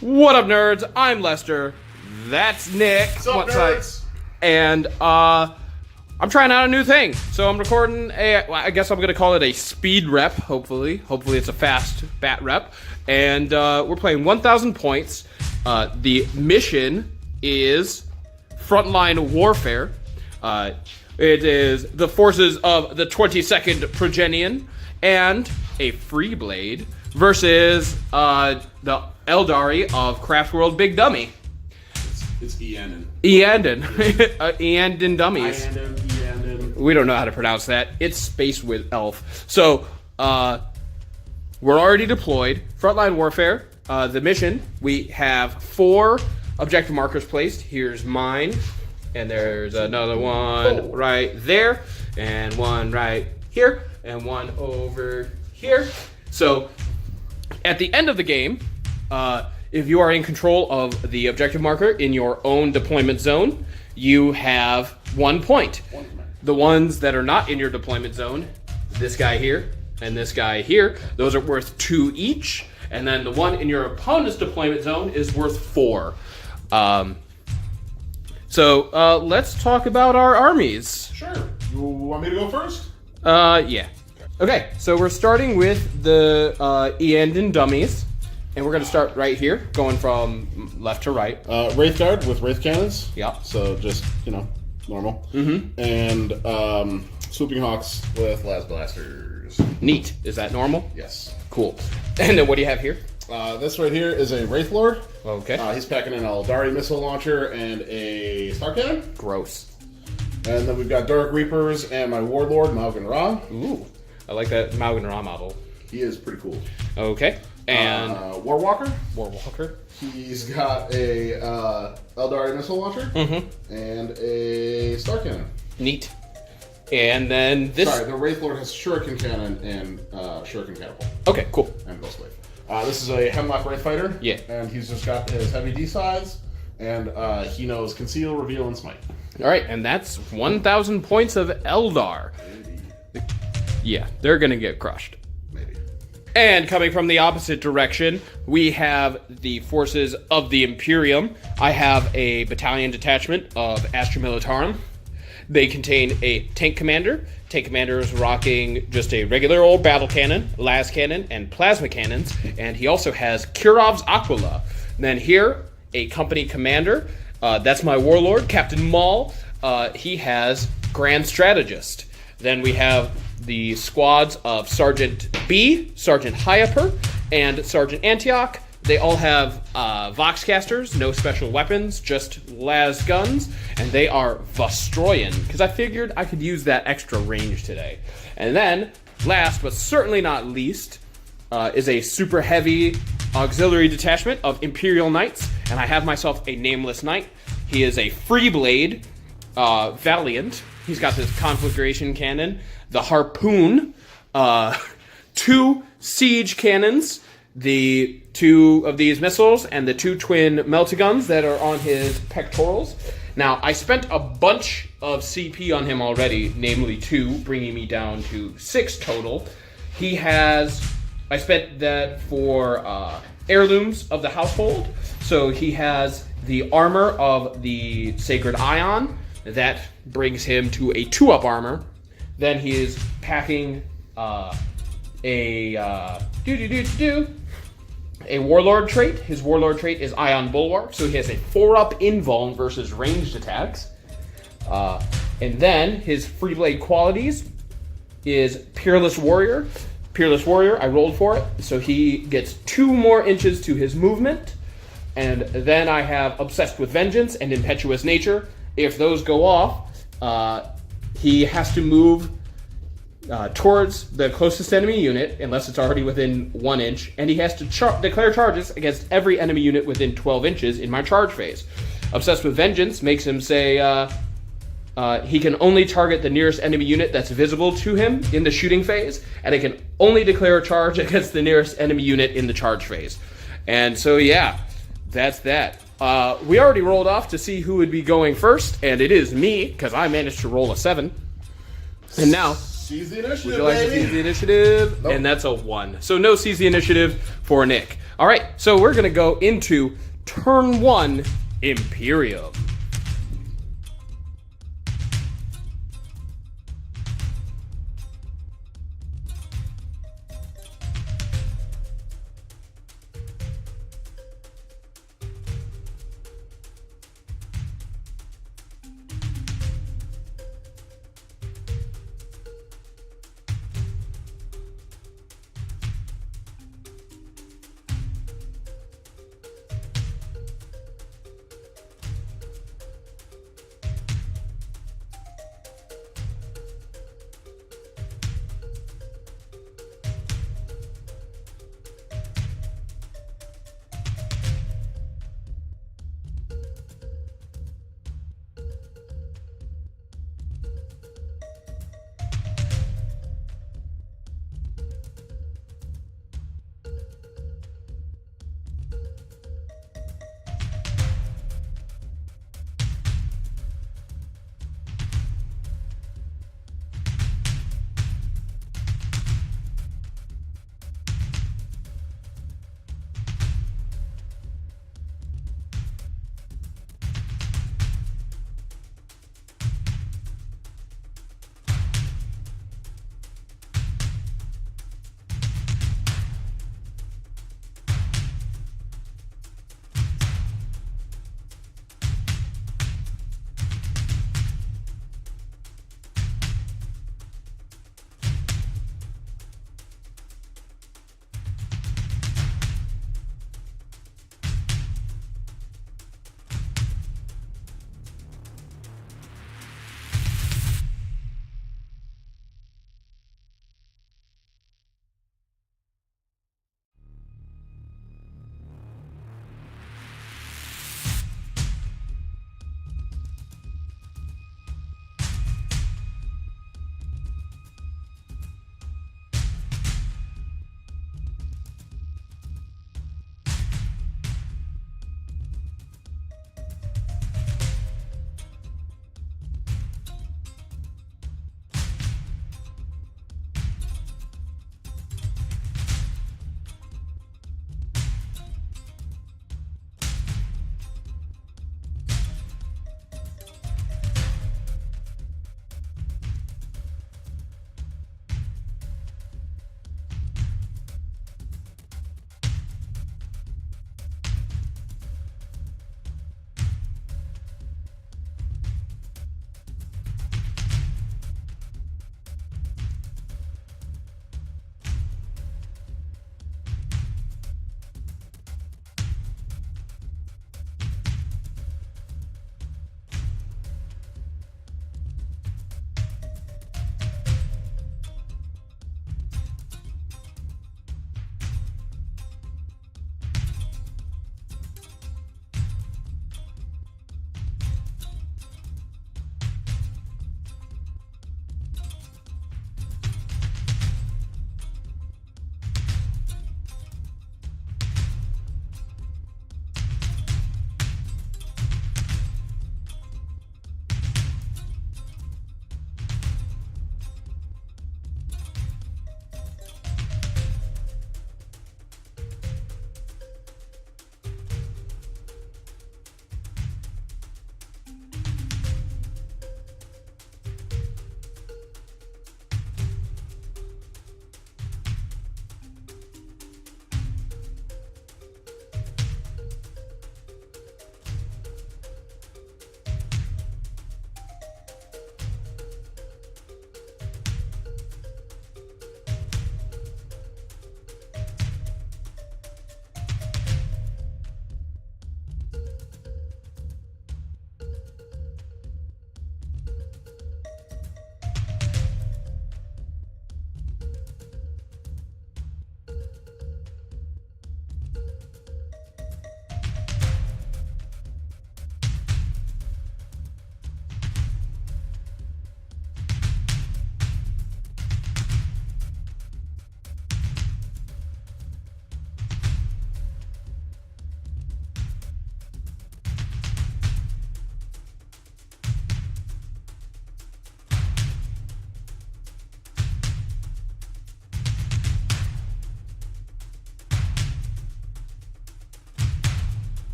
What up, nerds? I'm Lester. That's Nick. What's up, nerds? And I'm trying out a new thing. So I'm recording I guess I'm gonna call it a speed rep. Hopefully it's a fast bat rep. And we're playing 1,000 points. The mission is frontline warfare. It is the forces of the 22nd Projenian and a free blade versus the Eldari of Craft World Big Dummy. It's Ianden. Ianden Dummies. Ianden. We don't know how to pronounce that. It's Space with Elf. So, we're already deployed. Frontline warfare. The mission, we have 4 objective markers placed. Here's mine. And there's another one right there. And one right here. And one over here. So, at the end of the game, if you are in control of the objective marker in your own deployment zone, you have 1 point. The ones that are not in your deployment zone, this guy here and this guy here, those are worth 2 each. And then the one in your opponent's deployment zone is worth 4. So let's talk about our armies. Sure. You want me to go first? Yeah. Okay, so we're starting with the Ianden Dummies. And we're going to start right here, going from left to right. Wraith Guard with Wraith Cannons. Yeah. So just, normal. Mm-hmm. And Swooping Hawks with Las Blasters. Neat. Is that normal? Yes. Cool. And then what do you have here? This right here is a Wraith Lord. Okay. He's packing an Eldari missile launcher and a Star Cannon. Gross. And then we've got Dark Reapers and my Warlord, Malgan Ra. Ooh. I like that Malgan Ra model. He is pretty cool. Okay. And Warwalker. Warwalker. He's got a Eldari missile launcher and a Star Cannon. Neat. And then this... Sorry, the Wraith Lord has Shuriken Cannon and Shuriken Catapult. Okay, cool. And Ghostwave. This is a Hemlock Wraith Fighter. Yeah. And he's just got his heavy D sides, and he knows Conceal, Reveal, and Smite. Alright, and that's 1,000 points of Eldar. Maybe. Yeah, they're gonna get crushed. Maybe. And coming from the opposite direction, we have the forces of the Imperium. I have a battalion detachment of Astra Militarum. They contain a tank commander. Tank commander is rocking just a regular old battle cannon, las cannon, and plasma cannons. And he also has Kirov's Aquila. And then here, a company commander. That's my warlord, Captain Maul. He has Grand Strategist. Then we have the squads of Sergeant B, Sergeant Hyaper, and Sergeant Antioch. They all have Voxcasters, no special weapons, just las guns, and they are Vostroyan, because I figured I could use that extra range today. And then, last but certainly not least, is a super heavy auxiliary detachment of Imperial Knights, and I have myself a nameless knight. He is a free blade, Valiant. He's got this conflagration cannon, the harpoon, 2 siege cannons, the 2 of these missiles, and the 2 twin meltaguns that are on his pectorals. Now, I spent a bunch of CP on him already, namely 2, bringing me down to 6 total. I spent that for heirlooms of the household. So he has the armor of the Sacred Ion. That brings him to a 2-up armor. Then he is packing a Warlord trait. His Warlord trait is Ion Bulwark, so he has a 4-up invuln versus ranged attacks. And then his free blade qualities is Peerless Warrior. Peerless Warrior, I rolled for it, so he gets 2 more inches to his movement. And then I have Obsessed with Vengeance and Impetuous Nature. If those go off, he has to move towards the closest enemy unit, unless it's already within 1 inch, and he has to declare charges against every enemy unit within 12 inches in my charge phase. Obsessed with Vengeance makes him say he can only target the nearest enemy unit that's visible to him in the shooting phase, and it can only declare a charge against the nearest enemy unit in the charge phase. And so, yeah, that's that. We already rolled off to see who would be going first, and it is me, because I managed to roll a 7. And now, Seize the initiative, Would you like to baby. seize the initiative? Nope. And that's a 1. So no seize the initiative for Nick. All right, so we're going to go into turn 1 Imperial.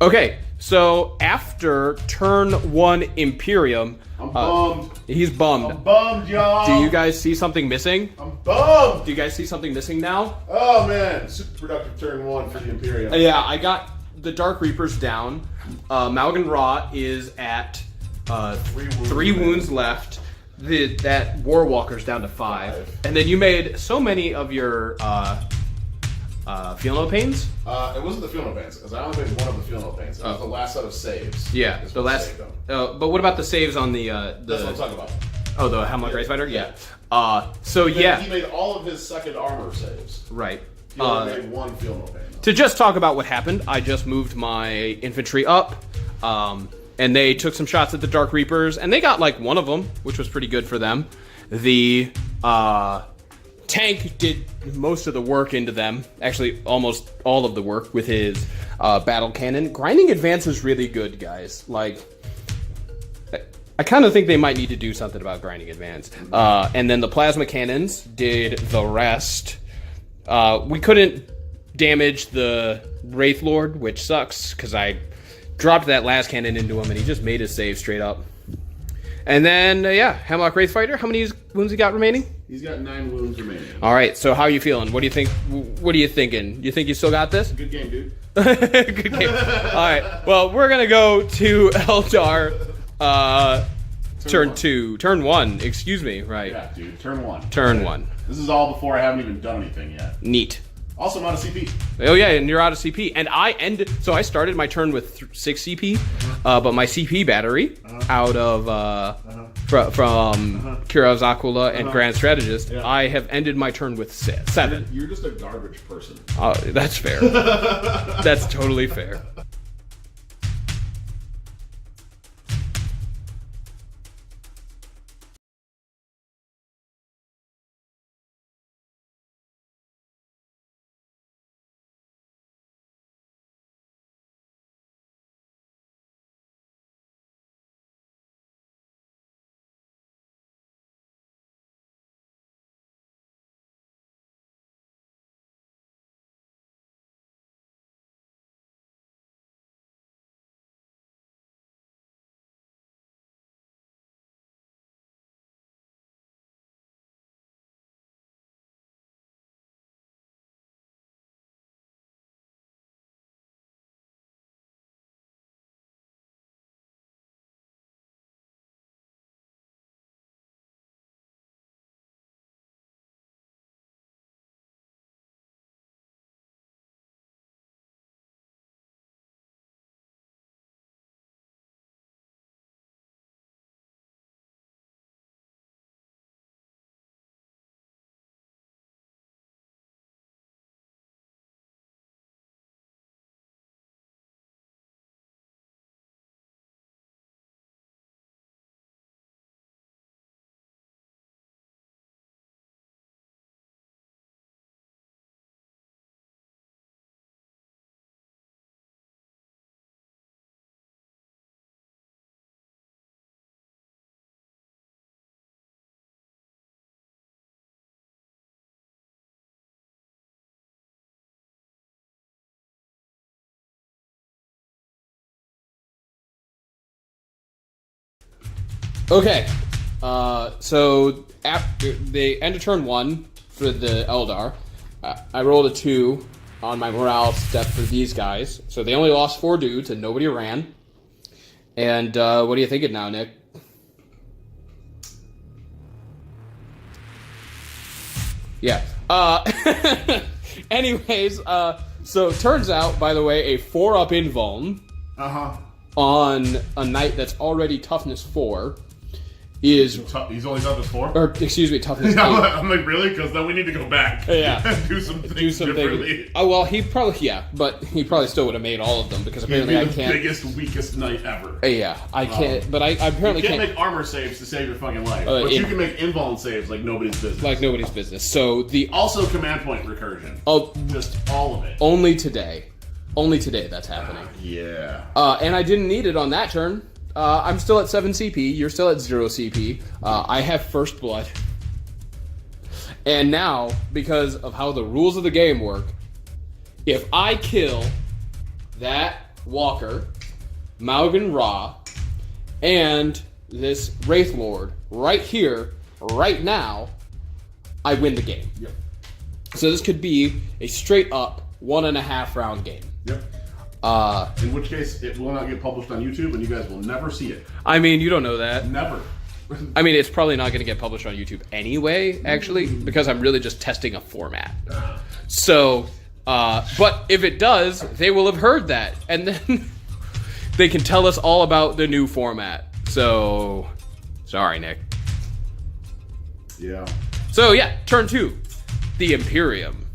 Okay, so after turn 1 Imperium, I'm bummed. He's bummed. I'm bummed, y'all. Do you guys see something missing? I'm bummed. Do you guys see something missing now? Oh man, super productive turn 1 for the Imperium. Yeah, I got the Dark Reapers down. Malgan Ra is at 3 wounds left. That Warwalker's down to 5. And then you made so many of your Feel No Pains? It wasn't the Feel No Pains, because I only made one of the Feel No Pains. It was the last set of saves. Yeah, the last. But what about the saves on the? That's what I'm talking about. Oh, the Hemlock Race Fighter. Yeah. He made all of his second armor saves. Right. He only made one Feel No Pain. To just talk about what happened, I just moved my infantry up, and they took some shots at the Dark Reapers, and they got like one of them, which was pretty good for them. The tank did most of the work into them, actually almost all of the work with his battle cannon. Grinding Advance is really good, guys. Like, I kind of think they might need to do something about Grinding Advance. And then the plasma cannons did the rest. We couldn't damage the Wraith Lord, which sucks, because I dropped that last cannon into him, and he just made his save straight up. And then, Hemlock Wraith Fighter, how many wounds he got remaining? He's got 9 wounds remaining. All right, so how are you feeling? What do you think? What are you thinking? You think you still got this? Good game, dude. Good game. All right, well, we're going to go to Eldar turn 1, excuse me, right. Yeah, dude, turn 1. Turn 1. This is all before I haven't even done anything yet. Neat. Also, I'm out of CP. Oh yeah, and you're out of CP. And so I started my turn with 6 CP, but my CP battery out of from Kirov's Aquila and Grand Strategist, I have ended my turn with 7. You're just a garbage person. That's fair. That's totally fair. Okay, so after the end of turn 1 for the Eldar, I rolled a 2 on my morale step for these guys. So they only lost 4 dudes and nobody ran. And what are you thinking now, Nick? Yeah. Anyways, so it turns out, by the way, a 4-up invuln on a knight that's already toughness 4 is... He's only toughness 4? Or, excuse me, toughness 8. I'm like, really? Because then we need to go back. Yeah. And do some things differently. Oh, well, he probably, but he probably still would have made all of them, because apparently I can't... biggest, weakest knight ever. Yeah, I can't, but I apparently can't... You can't make armor saves to save your fucking life, but you can make invuln saves like nobody's business. Like nobody's business. So the... Also command point recursion. Oh. Just all of it. Only today. Only today that's happening. Yeah. And I didn't need it on that turn. I'm still at 7 CP. You're still at 0 CP. I have first blood. And now, because of how the rules of the game work, if I kill that Walker, Malgan Ra, and this Wraith Lord right here, right now, I win the game. Yep. So this could be a straight up 1.5 round game. Yep. In which case, it will not get published on YouTube, and you guys will never see it. I mean, you don't know that. Never. I mean, it's probably not going to get published on YouTube anyway, actually, because I'm really just testing a format. So, but if it does, they will have heard that, and then they can tell us all about the new format. So, sorry, Nick. Yeah. So yeah, turn 2, the Imperium.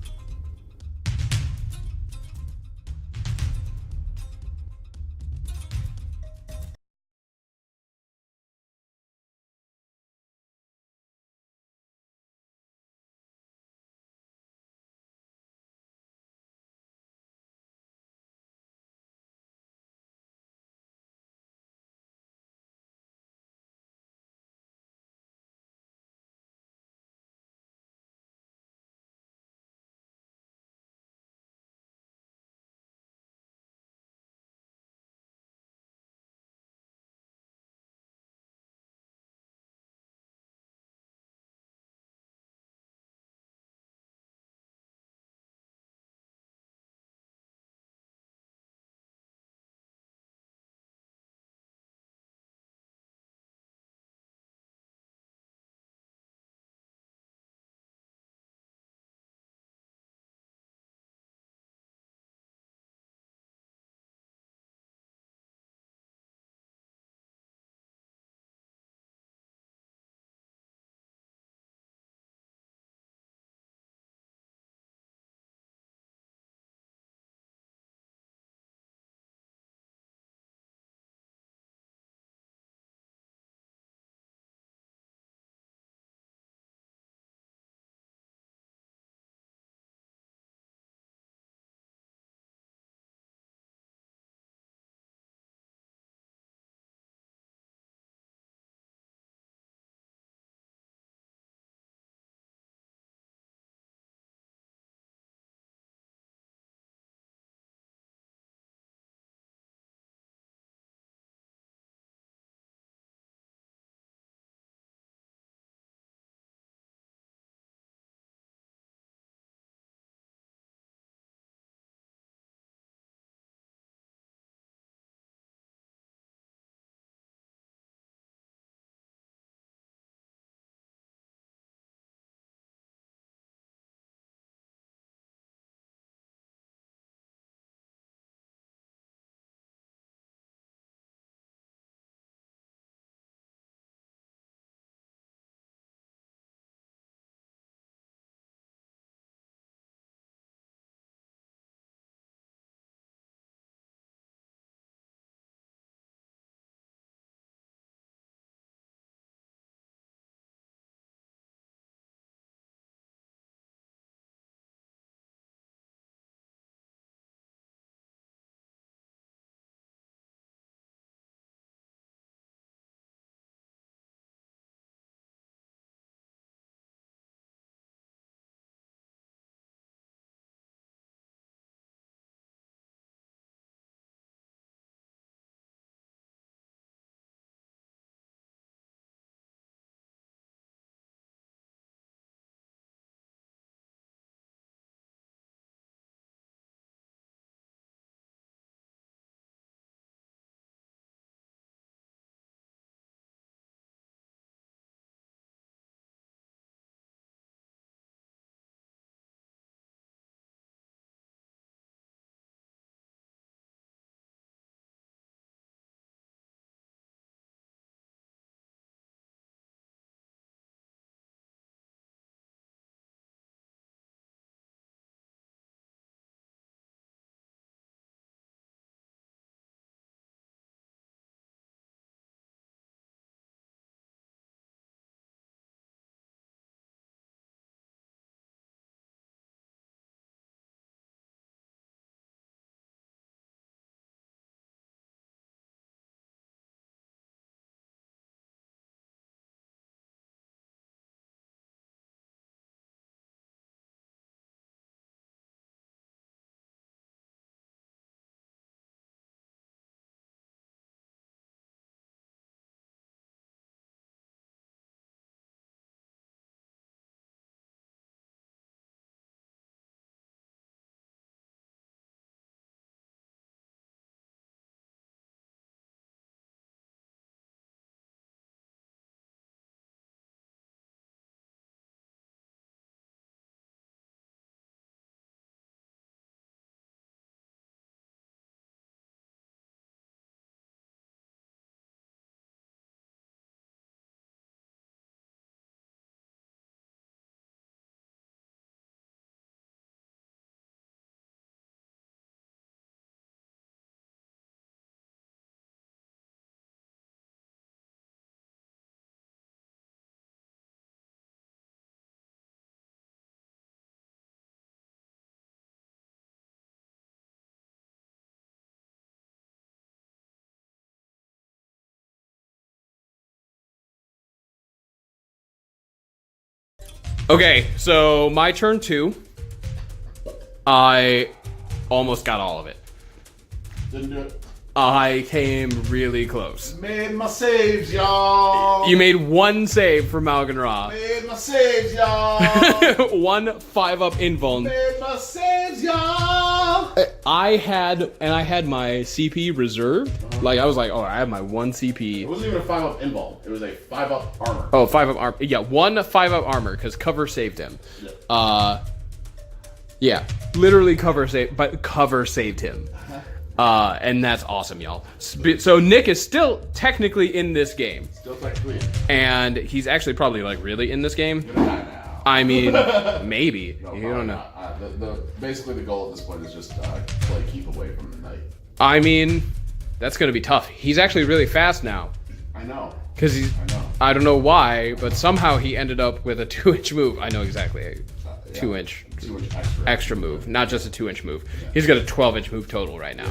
Okay, so my turn 2. I almost got all of it. Didn't do it. I came really close. Made my saves, y'all. You made 1 save for Malgan Ra. Made my saves, y'all. 1 5-up invuln. Made my saves, y'all. I had my CP reserved. Like, I was like, oh, I have my 1 CP. It wasn't even a 5-up invuln. It was a 5-up armor. Oh, 5-up armor. Yeah, 1 5-up armor, because cover saved him. Yeah, literally cover saved him. And that's awesome, y'all. So Nick is still technically in this game. Still technically. And he's actually probably, like, really in this game. You're gonna die now. I mean, maybe. No, you don't know. Basically, the goal at this point is just play keep away from the knight. I mean, that's going to be tough. He's actually really fast now. I know. Because he's... I know. I don't know why, but somehow he ended up with a 2-inch move. I know exactly. 2-inch extra move, not just a 2-inch move. Yeah. He's got a 12-inch move total right now.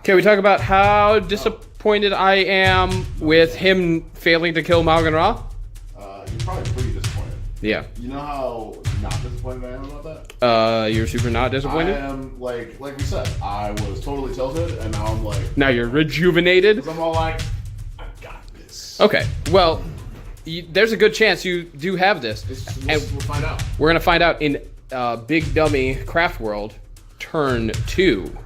Can we talk about how disappointed I am with him failing to kill Malgan Ra? You're probably pretty disappointed. Yeah. You know how not disappointed I am about that? You're super not disappointed? I am, like we said, I was totally tilted, and now I'm like... Now you're rejuvenated? Because I'm all like, I got this. Okay, well... there's a good chance you do have this. We'll find out. We're going to find out in Big Dummy Craft World, turn 2.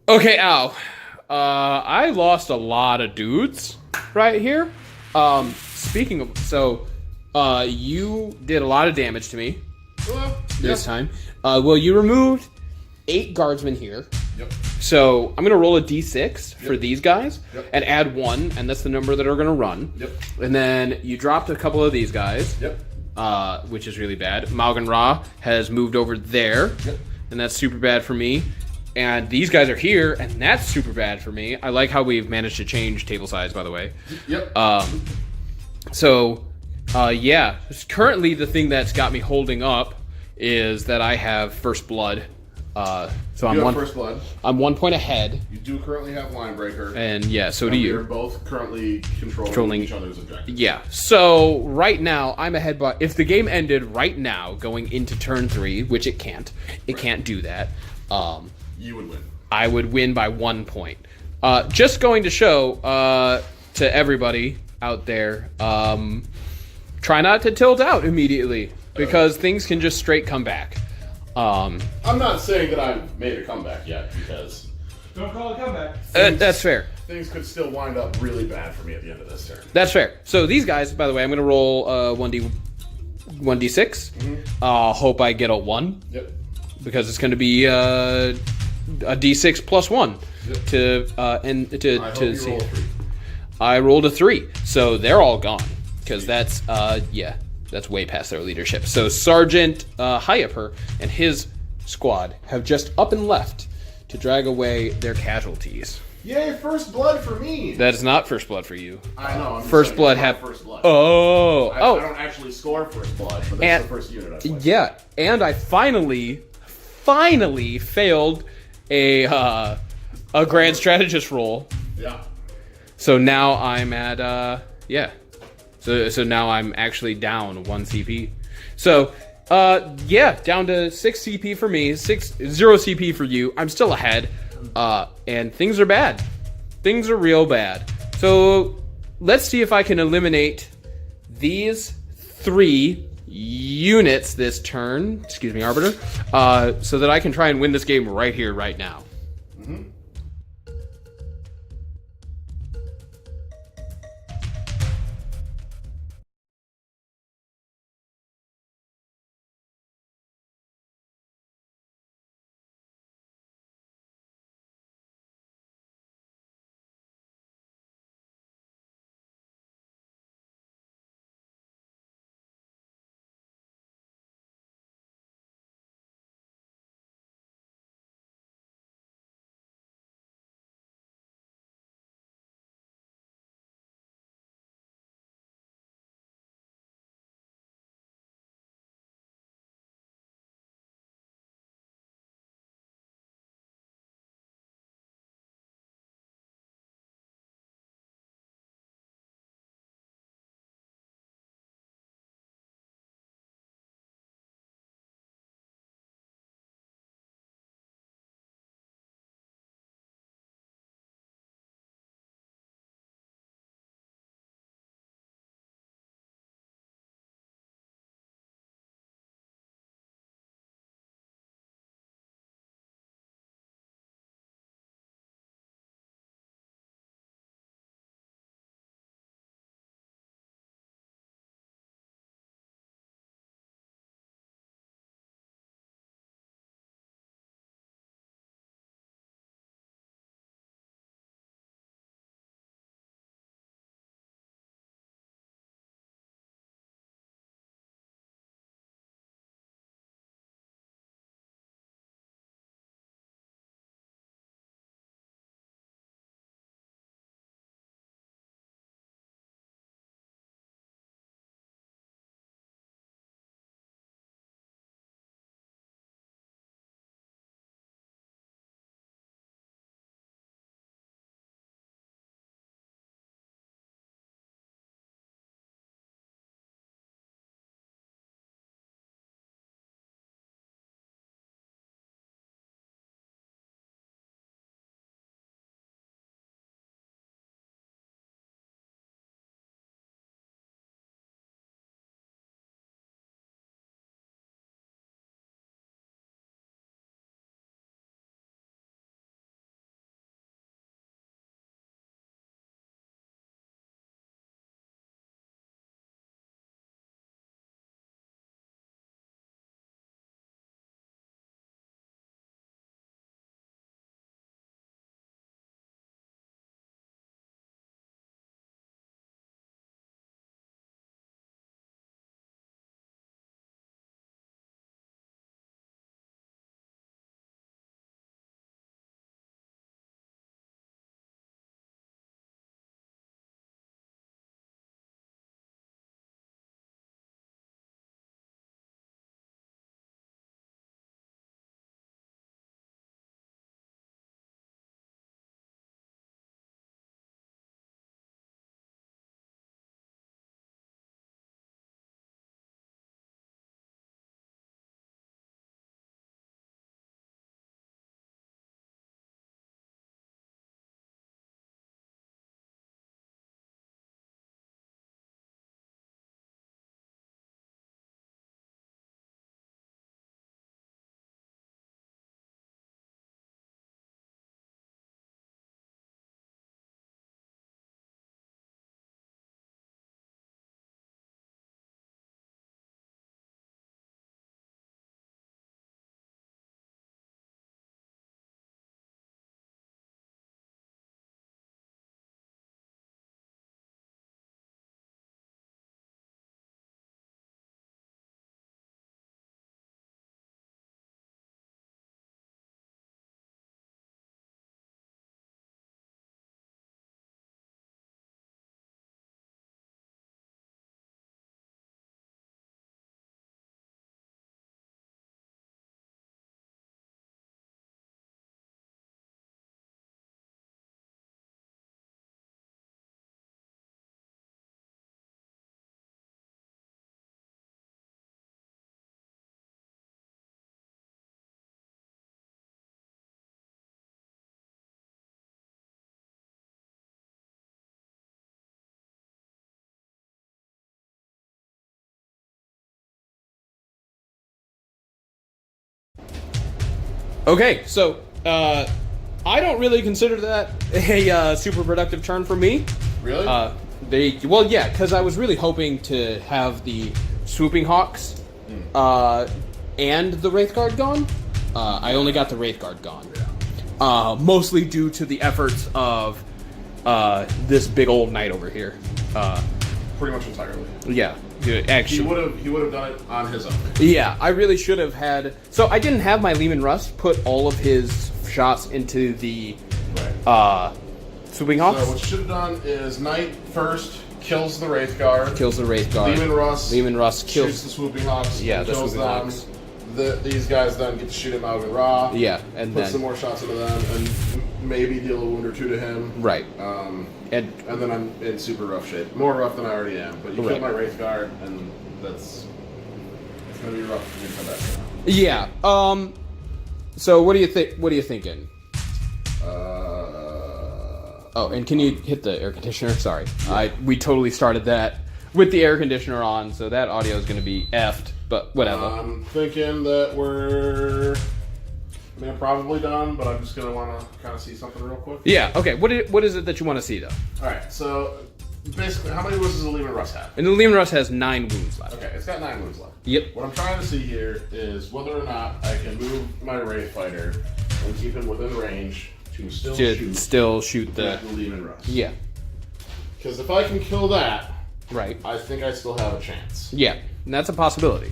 Okay, Al. I lost a lot of dudes right here. Speaking of, so you did a lot of damage to me this time. Well, you removed 8 guardsmen here. Yep. So I'm going to roll a d6 for Yep. these guys Yep. and add 1, and that's the number that are going to run. Yep. And then you dropped a couple of these guys, Yep. which is really bad. Malgan Ra has moved over there, Yep. and that's super bad for me. And these guys are here, and that's super bad for me. I like how we've managed to change table size, by the way. Yep. Yeah. Currently, the thing that's got me holding up is that I have First Blood. So you I'm have First Blood. I'm 1 point ahead, You do currently have Line Breaker. and yeah, so do We you. are both currently controlling each other's objectives. Yeah. So right now I'm ahead by. If the game ended right now, going into turn 3, which it can't do that. You would win. I would win by 1 point. Just going to show to everybody out there, try not to tilt out immediately because things can just straight come back. I'm not saying that I've made a comeback yet because Don't call it a comeback. That's fair. things could still wind up really bad for me at the end of this turn. That's fair. So these guys, by the way, I'm going to roll 1d6. Hope I get a 1 Yep. because it's going to be a d6 plus 1 Yep. to I hope you see. roll a 3. I rolled a 3, so they're all gone because that's that's way past their leadership. So Sergeant Hyaper and his squad have just up and left to drag away their casualties. Yay, First Blood for me! That is not First Blood for you. I know. I'm just First saying, Blood it's not have First Blood. Oh, I oh, don't actually score First Blood, but that's And- the first unit I play. yeah, and I finally failed a grand strategist roll. Yeah. So now I'm at So now I'm actually down 1 CP. So down to 6 CP for me, 0 CP for you. I'm still ahead. And things are bad. Things are real bad. So let's see if I can eliminate these 3 units this turn. Excuse me, Arbiter. So that I can try and win this game right here, right now. Okay, so I don't really consider that a super productive turn for me. Really? Well, yeah, because I was really hoping to have the swooping hawks and the Wraith Guard gone. I only got the Wraith Guard gone, mostly due to the efforts of this big old knight over here. Pretty much entirely. Yeah, actually, He would have done it on his own. yeah, I really should have had. So I didn't have my Lehman Russ put all of his shots into the swooping hawks. So what you should have done is Knight first kills the Wraith Guard. Kills the Wraith Guard. Lehman Russ kills shoots the Swooping Hawks. Yeah, the kills Swooping them. Hawks. These guys then get to shoot him out of Ra. Yeah, and put then some more shots into them, and maybe deal a wound or two to him. right. And then I'm in super rough shape. More rough than I already am. But you killed my Wraith Guard, and it's gonna be rough for me to come back now. Yeah. So what do you think? What are you thinking? Oh, and can you hit the air conditioner? Sorry, yeah. We totally started that with the air conditioner on, so that audio is going to be effed. But whatever. I'm thinking that I'm probably done, but I'm just gonna want to kind of see something real quick. Yeah. Okay. What is it that you want to see though? All right. So basically, how many wounds does the Lehman Russ have? And the Lehman Russ has 9 wounds left. Okay, it's got 9 wounds left. Yep. What I'm trying to see here is whether or not I can move my Wraith Fighter and keep him within range to still shoot the Lehman Russ. Yeah. Because if I can kill that, right, I think I still have a chance. Yeah, and that's a possibility.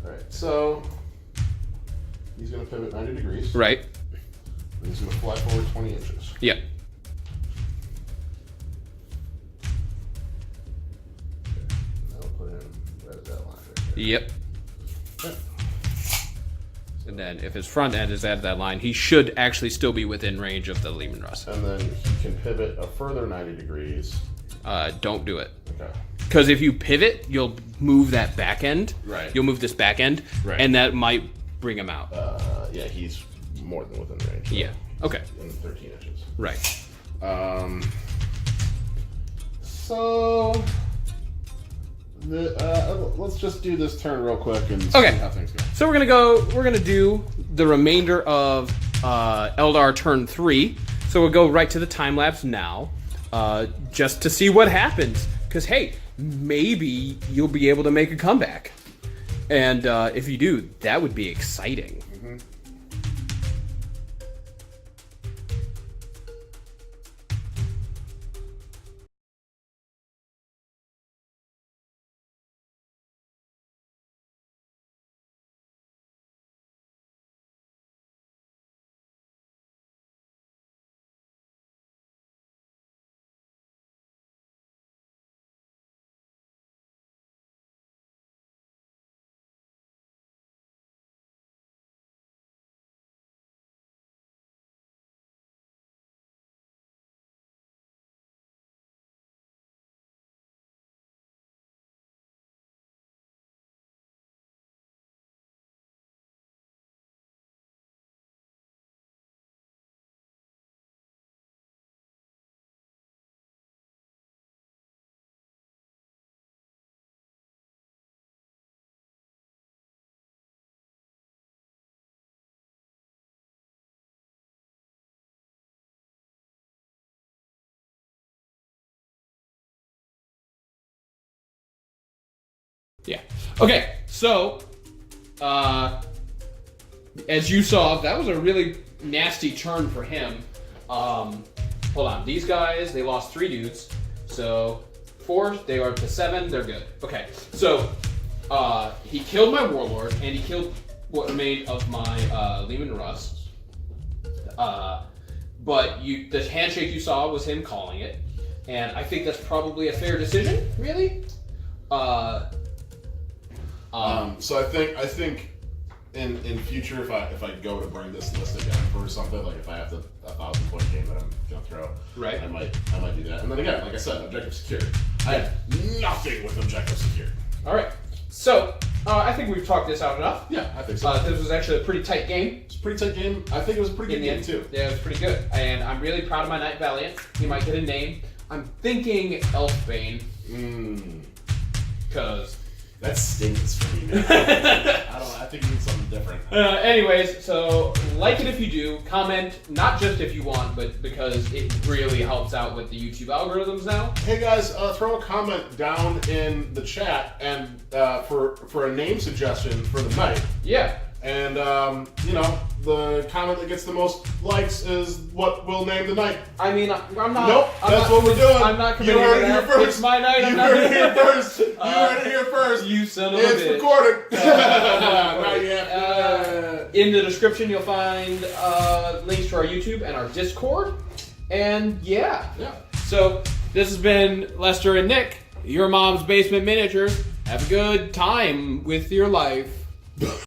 All right. So he's going to pivot 90 degrees. Right. And he's going to fly forward 20 inches. Yep. I'll put him right at that line right there. Yep. And then if his front end is at that line, he should actually still be within range of the Lehman Russ. And then he can pivot a further 90 degrees. Don't do it. Okay. Because if you pivot, you'll move that back end. Right. You'll move this back end. Right. And that might bring him out. Yeah, he's more than within range. Yeah. Okay. In 13 inches. Right. So let's just do this turn real quick and see how things go. So we're gonna do the remainder of Eldar turn 3. So we'll go right to the time lapse now, just to see what happens. Because hey, maybe you'll be able to make a comeback, and if you do, that would be exciting. Mm-hmm. Yeah. Okay, so, as you saw, that was a really nasty turn for him. Hold on, these guys, they lost 3 dudes. So, 4, they are up to 7, they're good. Okay, so, he killed my Warlord, and he killed what remained of my Lehman Russ. But the handshake you saw was him calling it. And I think that's probably a fair decision, really. So I think in future if I go to bring this list again for something, like if I have a 1,000-point game that I'm gonna throw, right, I might do that. And then again, like I said, objective secured. I have nothing with objective secured. All right. So I think we've talked this out enough. Yeah, I think so. This was actually a pretty tight game. It's a pretty tight game. I think it was a pretty good game too. Yeah, it was pretty good. And I'm really proud of my Knight Valiant. He might get a name. I'm thinking Elfbane. Mmm. Because That stinks for me, man. I think you need something different. Anyways, so like it if you do. Comment, not just if you want, but because it really helps out with the YouTube algorithms now. Hey guys, throw a comment down in the chat and for a name suggestion for the night. Yeah. And, you know, the comment that gets the most likes is what we'll name the night. I mean, I'm not... Nope, that's what we're doing. I'm not committing You heard to it here that. first. It's my night. You heard it here first. You heard it here first. You son of a It's bitch. recorded. Not yet. In the description, you'll find links to our YouTube and our Discord. And yeah. So this has been Lester and Nick, your mom's basement miniatures. Have a good time with your life.